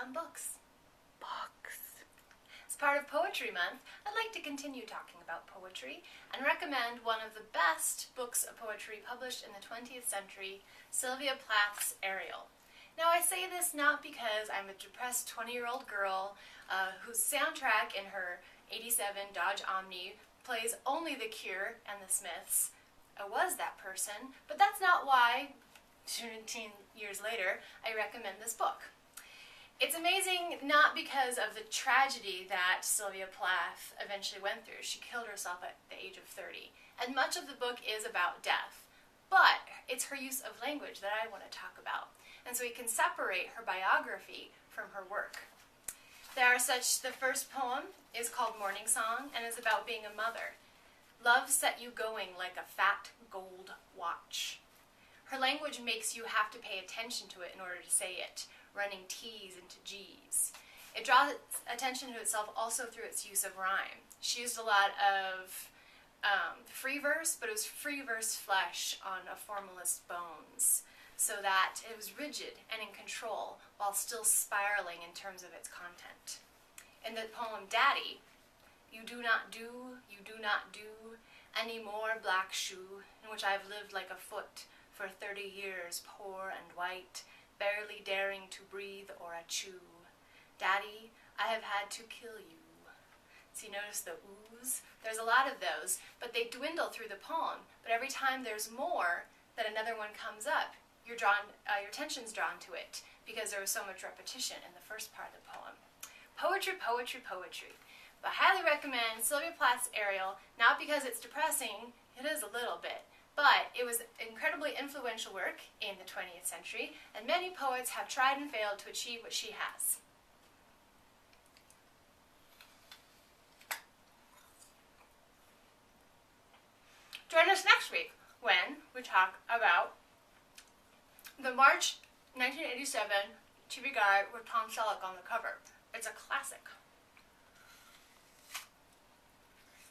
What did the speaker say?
on books. Books. As part of Poetry Month, I'd like to continue talking about poetry and recommend one of the best books of poetry published in the 20th century, Sylvia Plath's Ariel. Now, I say this not because I'm a depressed 20-year-old girl whose soundtrack in her 87 Dodge Omni plays only The Cure and The Smiths. I was that person, but that's not why, 17 years later, I recommend this book. It's amazing not because of the tragedy that Sylvia Plath eventually went through. She killed herself at the age of 30, and much of the book is about death, but it's her use of language that I want to talk about. And so we can separate her biography from her work. The first poem is called Morning Song and is about being a mother. Love set you going like a fat gold watch. Her language makes you have to pay attention to it in order to say it, running T's into G's. It draws attention to itself also through its use of rhyme. She used a lot of free verse, but it was free verse flesh on a formalist bones, so that it was rigid and in control while still spiraling in terms of its content. In the poem Daddy, you do not do any more black shoe, in which I've lived like a foot for 30 years, poor and white, barely daring to breathe or a chew. Daddy, I have had to kill you. So you notice the oohs? There's a lot of those, but they dwindle through the poem. But every time there's more, that another one comes up, your attention's drawn to it, because there was so much repetition in the first part of the poem. Poetry, poetry, poetry. But I highly recommend Sylvia Plath's Ariel, not because it's depressing, it is a little bit, but it was incredibly influential work in the 20th century, and many poets have tried and failed to achieve what she has. Join us next week when we talk about the March 1987 TV guide with Tom Selleck on the cover. It's a classic.